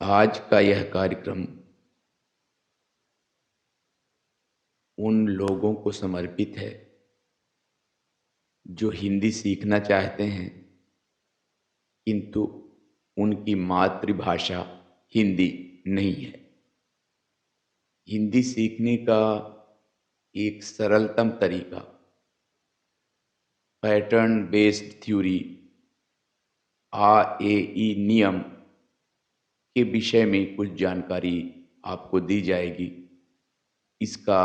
आज का यह कार्यक्रम उन लोगों को समर्पित है जो हिंदी सीखना चाहते हैं, किंतु उनकी मातृभाषा हिंदी नहीं है। हिंदी सीखने का एक सरलतम तरीका पैटर्न बेस्ड थ्योरी AAE नियम के विषय में कुछ जानकारी आपको दी जाएगी। इसका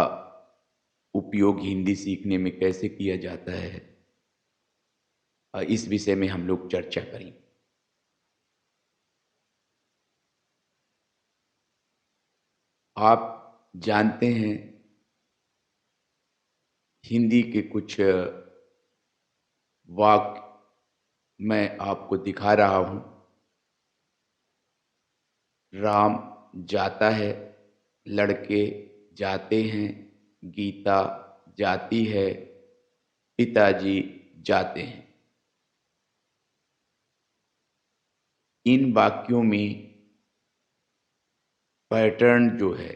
उपयोग हिंदी सीखने में कैसे किया जाता है, इस विषय में हम लोग चर्चा करेंगे। आप जानते हैं, हिंदी के कुछ वाक्य मैं आपको दिखा रहा हूँ। राम जाता है, लड़के जाते हैं, गीता जाती है, पिताजी जाते हैं। इन वाक्यों में पैटर्न जो है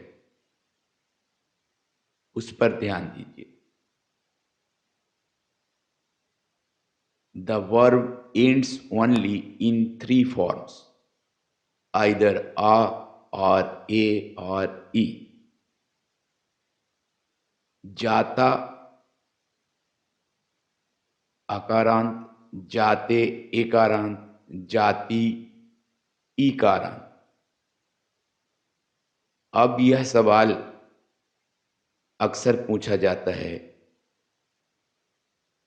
उस पर ध्यान दीजिए। The verb ends only in three forms, either a or a or e. जाता अकारांत, जाते एकारांत, जाति ईकारांत। अब यह सवाल अक्सर पूछा जाता है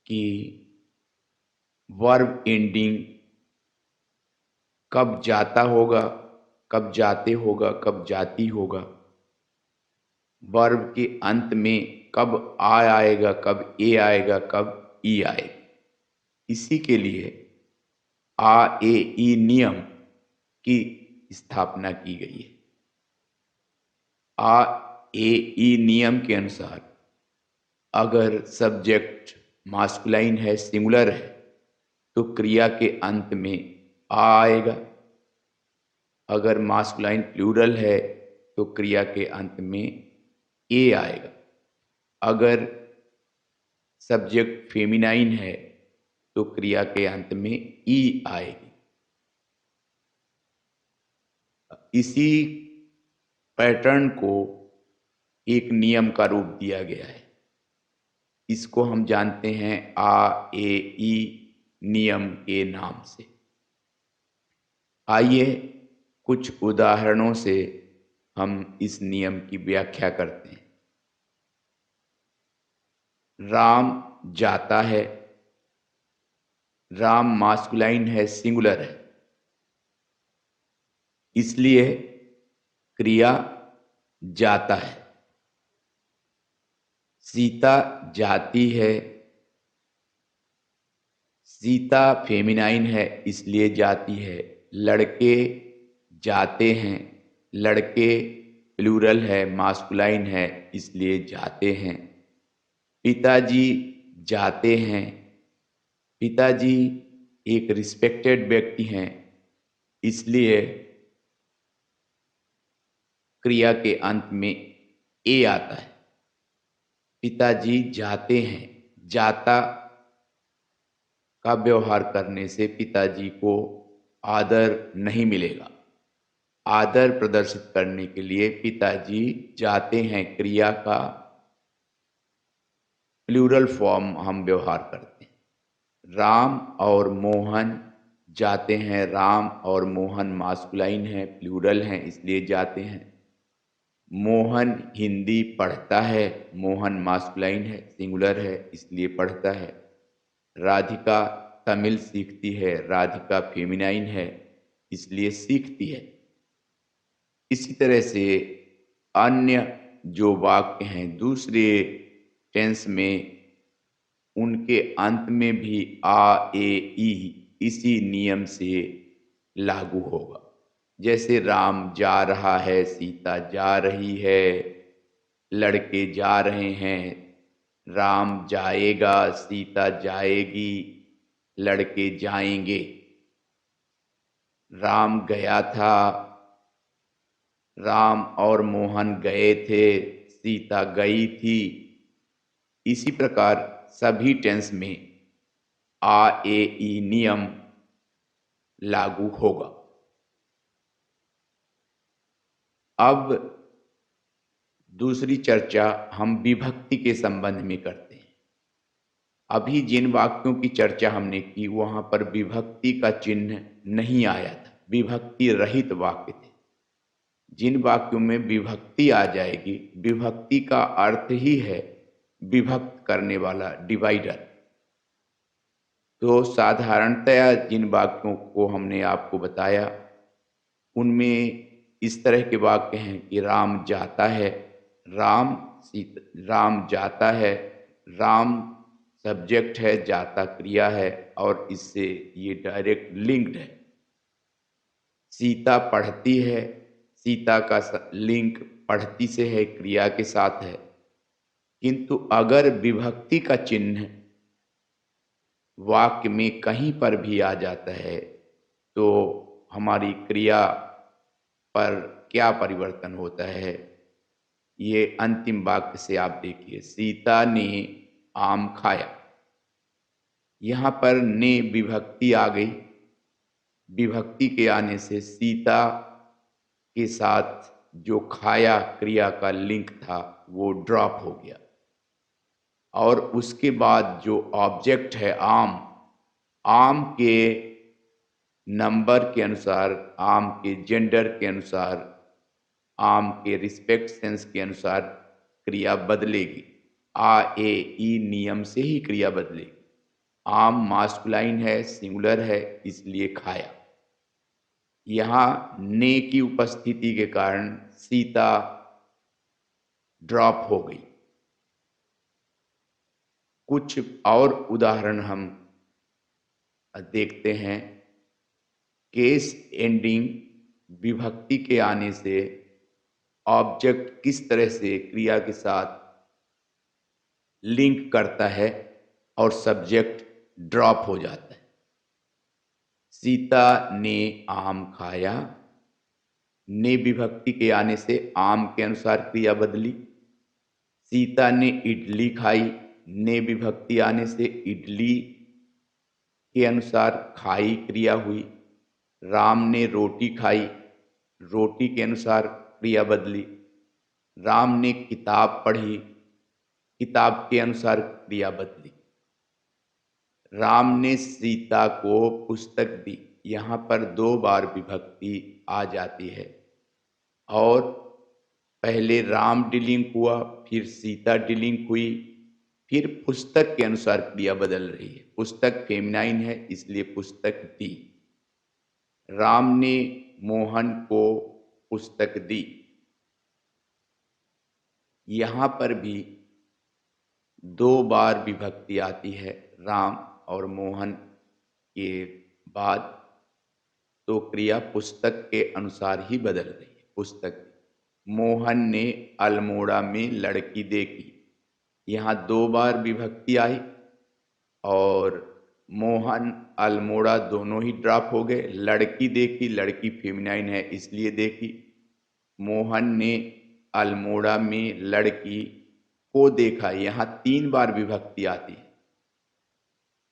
कि वर्ब एंडिंग कब जाता होगा, कब जाते होगा, कब जाती होगा। वर्ब के अंत में कब आ आएगा, कब ए आएगा, कब ई आएगा। इसी के लिए AAE नियम की स्थापना की गई है। AAE नियम के अनुसार अगर सब्जेक्ट मास्कुलाइन है, सिंगुलर है, तो क्रिया के अंत में आ आएगा। अगर मास्कुलाइन प्लूरल है तो क्रिया के अंत में ए आएगा। अगर सब्जेक्ट फेमिनाइन है तो क्रिया के अंत में ई आएगी। इसी पैटर्न को एक नियम का रूप दिया गया है। इसको हम जानते हैं AAE नियम के नाम से। आइए कुछ उदाहरणों से हम इस नियम की व्याख्या करते हैं। राम जाता है। राम मास्कुलाइन है, सिंगुलर है, इसलिए क्रिया जाता है। सीता जाती है। सीता फेमिनाइन है, इसलिए जाती है। लड़के जाते हैं। लड़के प्लूरल है, मास्कुलाइन है, इसलिए जाते हैं। पिताजी जाते हैं। पिताजी एक रिस्पेक्टेड व्यक्ति हैं, इसलिए क्रिया के अंत में ए आता है। पिताजी जाते हैं। जाता का व्यवहार करने से पिताजी को आदर नहीं मिलेगा। आदर प्रदर्शित करने के लिए पिताजी जाते हैं क्रिया का प्लूरल फॉर्म हम व्यवहार करते हैं। राम और मोहन जाते हैं। राम और मोहन मास्कुलाइन है, प्लूरल हैं, इसलिए जाते हैं। मोहन हिंदी पढ़ता है। मोहन मास्कुलाइन है, सिंगुलर है, इसलिए पढ़ता है। राधिका तमिल सीखती है। राधिका फेमिनाइन है, इसलिए सीखती है। इसी तरह से अन्य जो वाक्य हैं दूसरे टेंस में, उनके अंत में भी AAE इसी नियम से लागू होगा। जैसे राम जा रहा है, सीता जा रही है, लड़के जा रहे हैं। राम जाएगा, सीता जाएगी, लड़के जाएंगे। राम गया था, राम और मोहन गए थे, सीता गई थी। इसी प्रकार सभी टेंस में आ ए ई नियम लागू होगा। अब दूसरी चर्चा हम विभक्ति के संबंध में करते हैं। अभी जिन वाक्यों की चर्चा हमने की वहां पर विभक्ति का चिन्ह नहीं आया था, विभक्ति रहित वाक्य थे। जिन वाक्यों में विभक्ति आ जाएगी, विभक्ति का अर्थ ही है विभक्त करने वाला, डिवाइडर। तो साधारणतया जिन वाक्यों को हमने आपको बताया उनमें इस तरह के वाक्य हैं कि राम जाता है, राम राम जाता है, राम सब्जेक्ट है, जाता क्रिया है और इससे ये डायरेक्ट लिंक्ड है। सीता पढ़ती है, सीता का लिंक पढ़ती से है, क्रिया के साथ है। किंतु अगर विभक्ति का चिन्ह वाक्य में कहीं पर भी आ जाता है तो हमारी क्रिया पर क्या परिवर्तन होता है, ये अंतिम वाक्य से आप देखिए। सीता ने आम खाया, यहां पर ने विभक्ति आ गई। विभक्ति के आने से सीता के साथ जो खाया क्रिया का लिंक था वो ड्रॉप हो गया और उसके बाद जो ऑब्जेक्ट है आम, आम के नंबर के अनुसार, आम के जेंडर के अनुसार, आम के रिस्पेक्ट सेंस के अनुसार क्रिया बदलेगी। आ ए ई नियम से ही क्रिया बदलेगी। आम मास्कुलाइन है, सिंगुलर है, इसलिए खाया। यहां ने की उपस्थिति के कारण सीता ड्रॉप हो गई। कुछ और उदाहरण हम देखते हैं। केस एंडिंग विभक्ति के आने से ऑब्जेक्ट किस तरह से क्रिया के साथ लिंक करता है और सब्जेक्ट ड्रॉप हो जाता है। सीता ने आम खाया, ने विभक्ति के आने से आम के अनुसार क्रिया बदली। सीता ने इडली खाई, ने विभक्ति आने से इडली के अनुसार खाई क्रिया हुई। राम ने रोटी खाई, रोटी के अनुसार क्रिया बदली। राम ने किताब पढ़ी, किताब के अनुसार क्रिया बदली। राम ने सीता को पुस्तक दी, यहाँ पर 2 बार विभक्ति आ जाती है और पहले राम डिलिंक हुआ, फिर सीता डिलिंक हुई, फिर पुस्तक के अनुसार क्रिया बदल रही है। पुस्तक फेमिनाइन है इसलिए पुस्तक दी। राम ने मोहन को पुस्तक दी। यहां पर भी 2 बार विभक्ति आती है राम और मोहन के बाद, तो क्रिया पुस्तक के अनुसार ही बदल रही है। पुस्तक, मोहन ने अल्मोड़ा में लड़की देखी, यहाँ 2 बार विभक्ति आई और मोहन अल्मोड़ा दोनों ही ड्रॉप हो गए। लड़की देखी, लड़की फेमिनाइन है इसलिए देखी। मोहन ने अल्मोड़ा में लड़की को देखा, यहाँ 3 बार विभक्ति आती है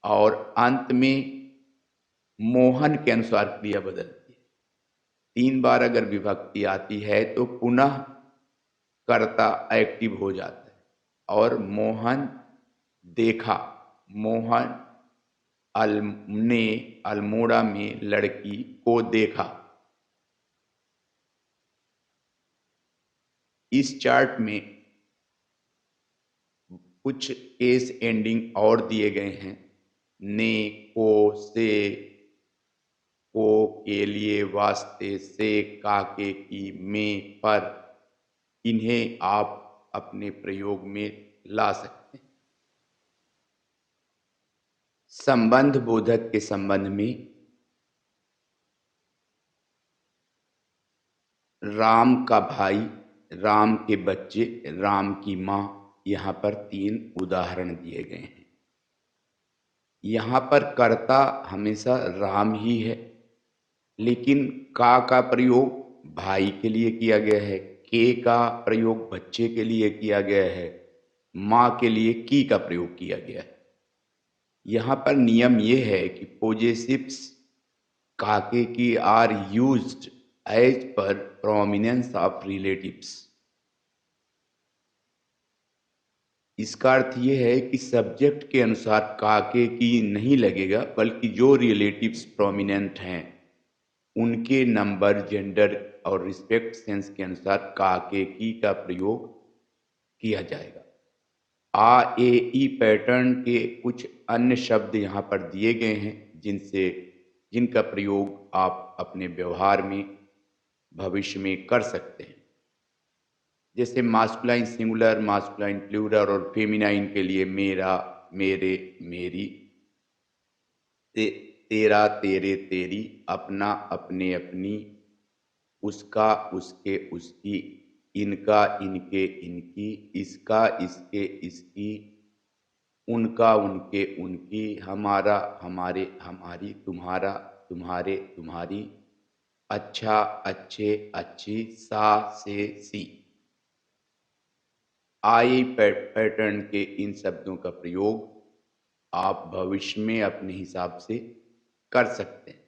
और अंत में मोहन के अनुसार क्रिया बदलती है। 3 बार अगर विभक्ति आती है तो पुनः कर्ता एक्टिव हो जाता है और मोहन देखा, मोहन ने अल्मोड़ा में लड़की को देखा। इस चार्ट में कुछ केस एंडिंग और दिए गए हैं। ने, को, से, को, के लिए, वास्ते, से, काके, की, में, पर, इन्हें आप अपने प्रयोग में ला सकते हैं। संबंध बोधक के संबंध में राम का भाई, राम के बच्चे, राम की मां, यहां पर 3 उदाहरण दिए गए हैं। यहां पर कर्ता हमेशा राम ही है, लेकिन का प्रयोग भाई के लिए किया गया है, के का प्रयोग बच्चे के लिए किया गया है, माँ के लिए की का प्रयोग किया गया है। यहाँ पर नियम ये है कि पोजेसिव्स काके की are used as per prominence of relatives. इसका अर्थ ये है कि सब्जेक्ट के अनुसार काके की नहीं लगेगा, बल्कि जो रिलेटिव्स प्रोमिनेंट हैं उनके नंबर, जेंडर और रिस्पेक्ट सेंस के अनुसार काके की का प्रयोग किया जाएगा। आ ए ई पैटर्न के कुछ अन्य शब्द यहाँ पर दिए गए हैं जिनका प्रयोग आप अपने व्यवहार में भविष्य में कर सकते हैं। जैसे मास्कुलाइन सिंगुलर, मास्कुलाइन प्लूरल और फेमिनाइन के लिए मेरा, मेरे, मेरी, तेरा, तेरे, तेरी, अपना, अपने, अपनी, उसका, उसके, उसकी, इनका, इनके, इनकी, इसका, इसके, इसकी, उनका, उनके, उनकी, हमारा, हमारे, हमारी, तुम्हारा, तुम्हारे, तुम्हारी, अच्छा, अच्छे, अच्छी, सा, से, सी। आई पैटर्न के इन शब्दों का प्रयोग आप भविष्य में अपने हिसाब से कर सकते हैं।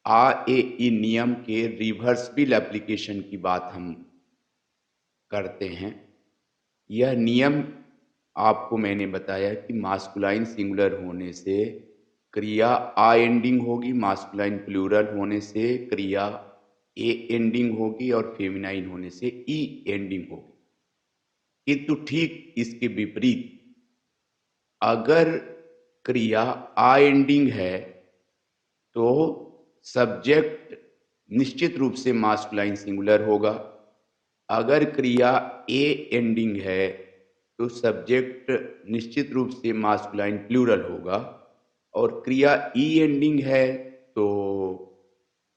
आ ए ई नियम के रिवर्सिबल एप्लीकेशन की बात हम करते हैं। यह नियम आपको मैंने बताया कि मास्कुलाइन सिंगुलर होने से क्रिया आ एंडिंग होगी, मास्कुलाइन प्लूरल होने से क्रिया ए एंडिंग होगी और फेमिनाइन होने से ई एंडिंग होगी। किंतु ठीक इसके विपरीत अगर क्रिया आ एंडिंग है तो सब्जेक्ट निश्चित रूप से मास्कुलाइन सिंगुलर होगा। अगर क्रिया ए एंडिंग है तो सब्जेक्ट निश्चित रूप से मास्कुलाइन प्लूरल होगा, और क्रिया ई एंडिंग है तो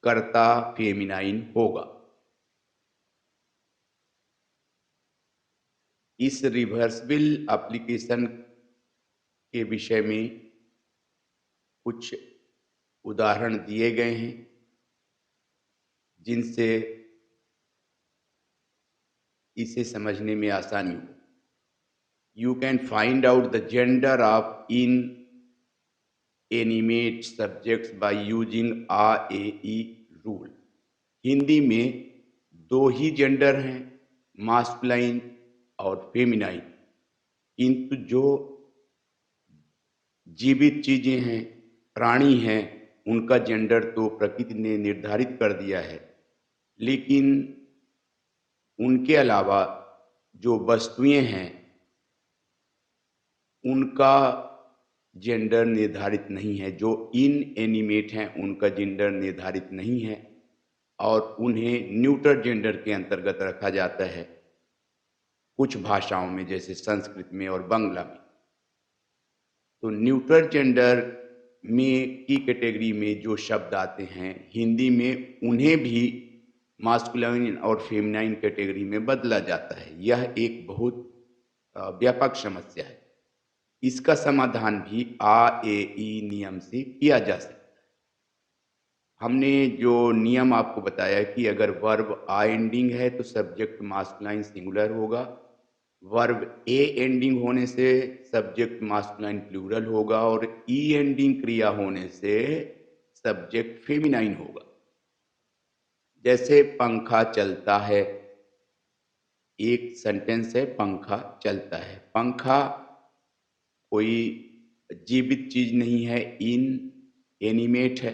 कर्ता फेमिनाइन होगा। इस रिवर्सिबल एप्लीकेशन के विषय में कुछ उदाहरण दिए गए हैं जिनसे इसे समझने में आसानी हो। You can find out the gender of inanimate subjects by using A-E rule। Hindi में दो ही जेंडर हैं, मास्कुलाइन और फेमिनाइन, किंतु जो जीवित चीजें हैं, प्राणी हैं, उनका जेंडर तो प्रकृति ने निर्धारित कर दिया है, लेकिन उनके अलावा जो वस्तुएं हैं उनका जेंडर निर्धारित नहीं है। जो इनएनिमेट हैं उनका जेंडर निर्धारित नहीं है और उन्हें न्यूट्रल जेंडर के अंतर्गत रखा जाता है कुछ भाषाओं में, जैसे संस्कृत में और बांग्ला में। तो न्यूट्रल जेंडर में की कैटेगरी में जो शब्द आते हैं हिंदी में, उन्हें भी मास्कुलाइन और फेमिनाइन कैटेगरी में बदला जाता है। यह एक बहुत व्यापक समस्या है। इसका समाधान भी आ ए ई नियम से किया जा सकता है। हमने जो नियम आपको बताया कि अगर वर्ब आ एंडिंग है तो सब्जेक्ट मास्कुलाइन सिंगुलर होगा, वर्ब ए एंडिंग होने से सब्जेक्ट मास्कुलाइन प्लूरल होगा और ई एंडिंग क्रिया होने से सब्जेक्ट फेमिनाइन होगा। जैसे पंखा चलता है, एक सेंटेंस है पंखा चलता है। पंखा कोई जीवित चीज नहीं है, एनिमेट है,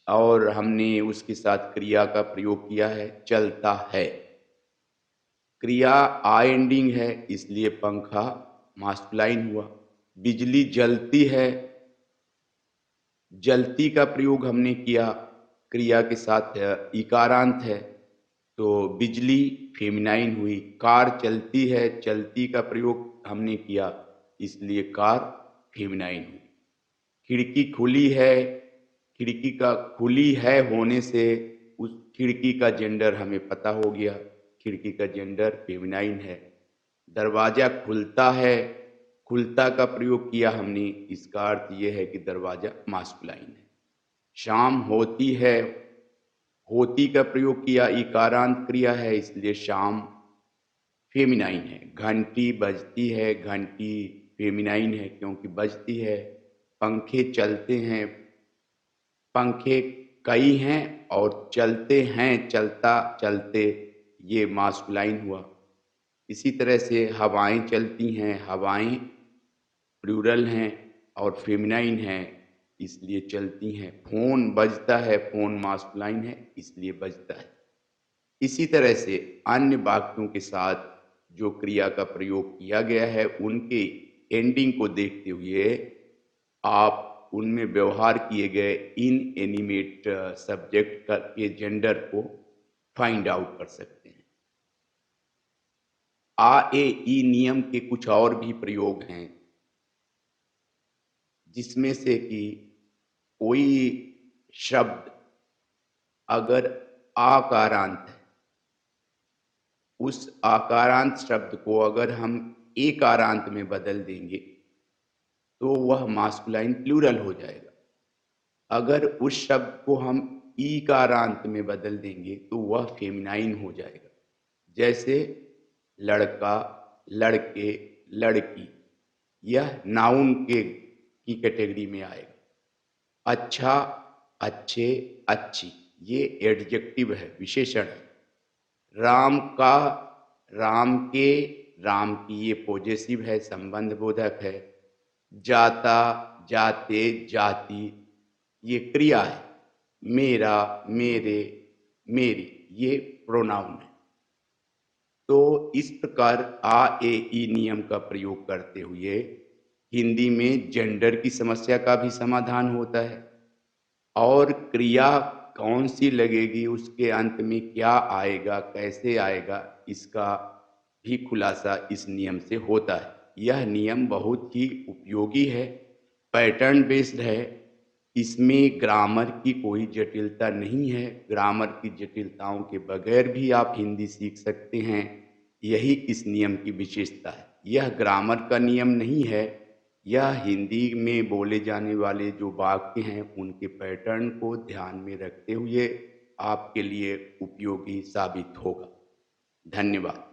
और हमने उसके साथ क्रिया का प्रयोग किया है, चलता है। क्रिया आ एंडिंग है इसलिए पंखा मास्कुलाइन हुआ। बिजली जलती है, जलती का प्रयोग हमने किया, क्रिया के साथ इकारांत है तो बिजली फेमिनाइन हुई। कार चलती है, चलती का प्रयोग हमने किया इसलिए कार फेमिनाइन हुई। खिड़की खुली है, खिड़की का खुली है होने से उस खिड़की का जेंडर हमें पता हो गया, खिड़की का जेंडर फेमिनाइन है। दरवाजा खुलता है, खुलता का प्रयोग किया हमने, इसका अर्थ यह है कि दरवाजा मास्कुलाइन है। शाम होती है, होती का प्रयोग किया, इकारांत क्रिया है इसलिए शाम फेमिनाइन है। घंटी बजती है, घंटी फेमिनाइन है क्योंकि बजती है। पंखे चलते हैं, पंखे कई हैं और चलते हैं, चलता चलते, ये मास्कुलाइन हुआ। इसी तरह से हवाएं चलती हैं, हवाएं प्लूरल हैं और फेमिनाइन हैं इसलिए चलती हैं। फोन बजता है, फोन मास्कुलाइन है इसलिए बजता है। इसी तरह से अन्य वाक्यों के साथ जो क्रिया का प्रयोग किया गया है उनके एंडिंग को देखते हुए आप उनमें व्यवहार किए गए इनएनिमेट सब्जेक्ट के जेंडर को फाइंड आउट कर सकते हैं। आ ए ई नियम के कुछ और भी प्रयोग हैं जिसमें से कि कोई शब्द अगर आकारांत है, उस आकारांत शब्द को अगर हम एकारांत में बदल देंगे तो वह मास्कुलाइन प्लूरल हो जाएगा। अगर उस शब्द को हम ईकारांत में बदल देंगे तो वह फेमिनाइन हो जाएगा। जैसे लड़का, लड़के, लड़की, यह नाउन की कैटेगरी में आएगा। अच्छा, अच्छे, अच्छी, ये एडजेक्टिव है, विशेषण है। राम का, राम के, राम की, ये पॉजेसिव है, संबंध बोधक है। जाता, जाते, जाती, ये क्रिया है। मेरा, मेरे, मेरी, ये प्रोनाउन है। तो इस प्रकार आ ए ई नियम का प्रयोग करते हुए हिंदी में जेंडर की समस्या का भी समाधान होता है और क्रिया कौन सी लगेगी, उसके अंत में क्या आएगा, कैसे आएगा, इसका भी खुलासा इस नियम से होता है। यह नियम बहुत ही उपयोगी है, पैटर्न बेस्ड है, इसमें ग्रामर की कोई जटिलता नहीं है। ग्रामर की जटिलताओं के बगैर भी आप हिंदी सीख सकते हैं, यही इस नियम की विशेषता है। यह ग्रामर का नियम नहीं है, यह हिंदी में बोले जाने वाले जो वाक्य हैं उनके पैटर्न को ध्यान में रखते हुए आपके लिए उपयोगी साबित होगा। धन्यवाद।